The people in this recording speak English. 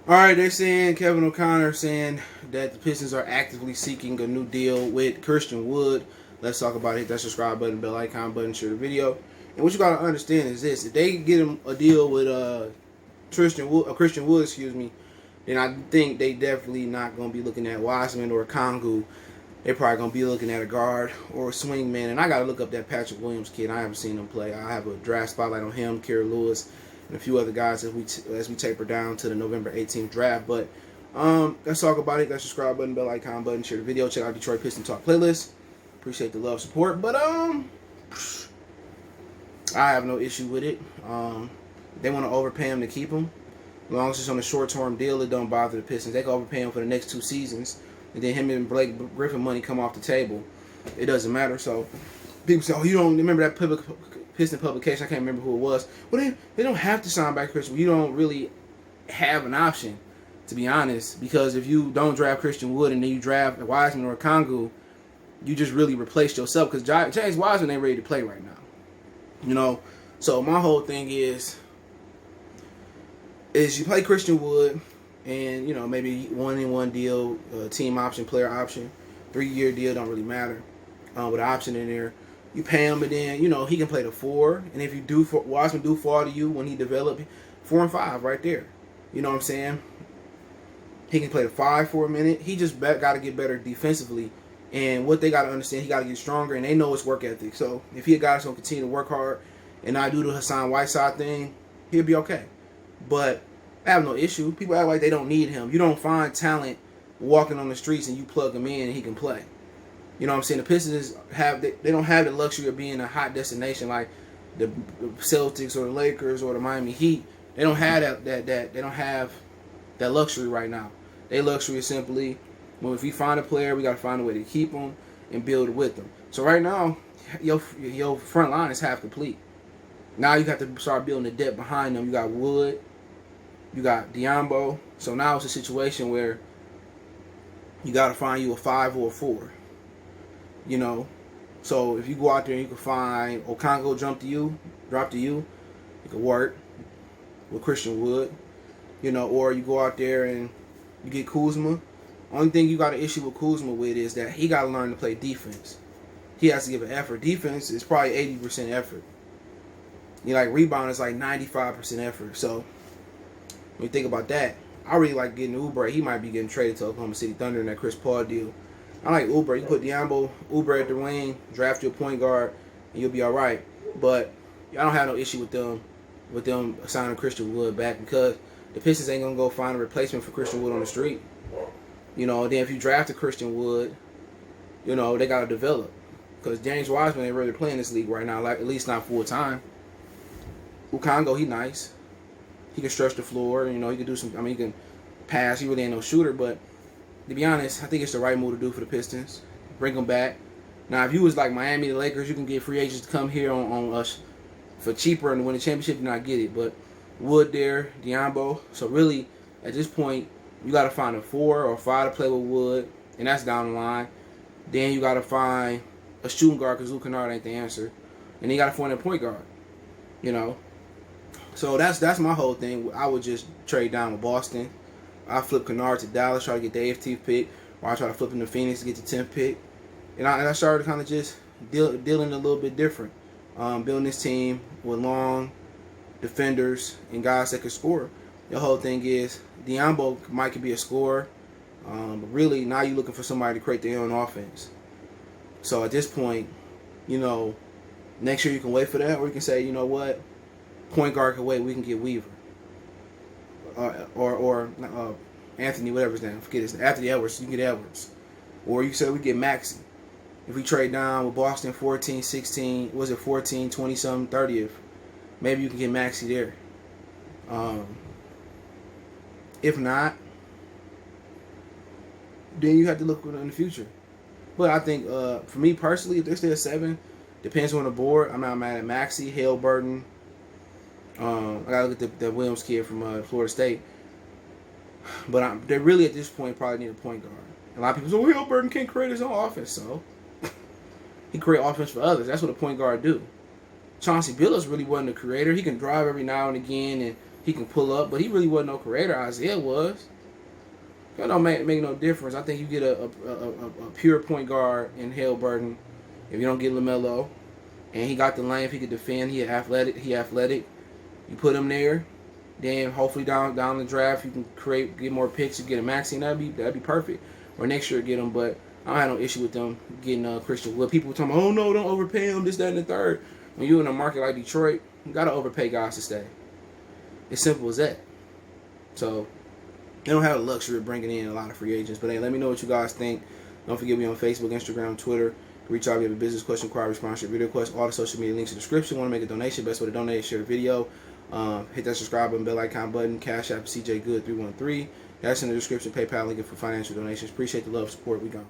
All right, they're saying Kevin O'Connor saying that the Pistons are actively seeking a new deal with Christian Wood. Let's talk about it. Hit that subscribe button, bell icon button, share the video. And what you gotta understand is this: if they get him a deal with Christian Wood, excuse me, then I think they definitely not gonna be looking at Wiseman or Kongu. They're probably gonna be looking at a guard or a swing man. And I gotta look up that Patrick Williams kid. I haven't seen him play. I have a draft spotlight on him, Kerry Lewis, and a few other guys as we taper down to the November 18th draft. But let's talk about it. That subscribe button, bell icon button, share the video, check out Detroit Piston Talk playlist. Appreciate the love, support. But I have no issue with it. They want to overpay him to keep him. As long as it's on a short-term deal, it don't bother the Pistons. They can overpay him for the next 2 seasons, and then him and Blake Griffin money come off the table. It doesn't matter. So people say, "Oh, you don't remember that Piston publication?" I can't remember who it was. Well, they don't have to sign back Christian. You don't really have an option, to be honest, because if you don't draft Christian Wood and then you draft Wiseman or Kongu, you just really replaced yourself, because James Wiseman ain't ready to play right now. You know, so my whole thing is you play Christian Wood, and you know, maybe 1-in-1 deal, team option, player option, 3-year deal, don't really matter, with an option in there. You pay him, and then you know he can play the 4, and if you do, Wiseman do fall to you when he develop 4 and 5 right there. You know what I'm saying? He can play the 5 for a minute. He just got to get better defensively. And what they got to understand, he got to get stronger, and they know his work ethic. So if he a guy that's going to continue to work hard and not do the Hassan Whiteside thing, he'll be okay. But I have no issue. People act like they don't need him. You don't find talent walking on the streets and you plug him in and he can play. You know what I'm saying? The Pistons they don't have the luxury of being a hot destination like the Celtics or the Lakers or the Miami Heat. They don't have that they don't have that luxury right now. Their luxury is simply, well, if we find a player, we got to find a way to keep them and build with them. So right now, your front line is half complete. Now you got to start building the depth behind them. You got Wood, you got Diambo. So now it's a situation where you got to find you a 5 or a 4. You know, so if you go out there and you can find Okongo drop to you, it could work with Christian Wood. You know, or you go out there and you get Kuzma. Only thing you got an issue with Kuzma with is that he got to learn to play defense. He has to give an effort. Defense is probably 80% effort. You know, like rebound is like 95% effort. So when you think about that, I really like getting Oubre. He might be getting traded to Oklahoma City Thunder in that Chris Paul deal. I like Oubre. You put Oubre at the wing, draft your point guard, and you'll be all right. But I don't have no issue with them signing Christian Wood back, because the Pistons ain't gonna go find a replacement for Christian Wood on the street. You know, then if you draft a Christian Wood, you know, they got to develop. Because James Wiseman ain't ready to play in this league right now, like at least not full time. Okongo, he nice. He can stretch the floor. You know, he can do some, he can pass. He really ain't no shooter. But to be honest, I think it's the right move to do for the Pistons. Bring him back. Now, if you was like Miami, the Lakers, you can get free agents to come here on us for cheaper and win the championship. You not get it. But Wood there, Diambo. So really, at this point, you got to find a 4 or 5 to play with Wood, and that's down the line. Then you got to find a shooting guard, because Luke Kennard ain't the answer. And then you got to find a point guard, you know. So that's my whole thing. I would just trade down with Boston. I flip Kennard to Dallas, try to get the 18th pick, or I try to flip him to Phoenix to get the 10th pick. And I started kind of just dealing a little bit different. Building this team with long defenders and guys that can score. The whole thing is Diambo might be a scorer, but really now you're looking for somebody to create their own offense. So at this point, you know, next year you can wait for that, or you can say, you know what, point guard can wait. We can get Weaver, or Anthony, whatever his name. Forget his name. Anthony Edwards. You can get Edwards, or you say we get Maxey. If we trade down with Boston 14, 16, was it 14, 20 something, 30th? Maybe you can get Maxey there. If not, then you have to look in the future. But I think, for me personally, if they're still 7, depends on the board. I'm not mad at Maxey, Hale-Burton. I gotta look at the Williams kid from Florida State. But they really at this point probably need a point guard. A lot of people say, well, Hale-Burton can't create his own offense, so he create offense for others. That's what a point guard do. Chauncey Billups really wasn't a creator. He can drive every now and again, and he can pull up, but he really wasn't no creator. Isaiah was. That don't make no difference. I think you get a pure point guard in Haliburton if you don't get LaMelo, and he got the length. He could defend. He athletic. You put him there. Then hopefully down the draft you can get more picks and get a Maxey. That'd be perfect. Or next year get him. But I don't have no issue with them getting Christian Wood. People talking about, oh no, don't overpay him, this, that, and the third. When you're in a market like Detroit, you gotta overpay guys to stay. It's simple as that. So they don't have the luxury of bringing in a lot of free agents. But hey, let me know what you guys think. Don't forget me on Facebook, Instagram, Twitter. Reach out if you have a business question, inquiry, sponsorship, video question, all the social media links in the description. Want to make a donation? Best way to donate is share the video. Hit that subscribe button, bell icon button, Cash App CJ Good 313. That's in the description. PayPal link for financial donations. Appreciate the love, support. We gone.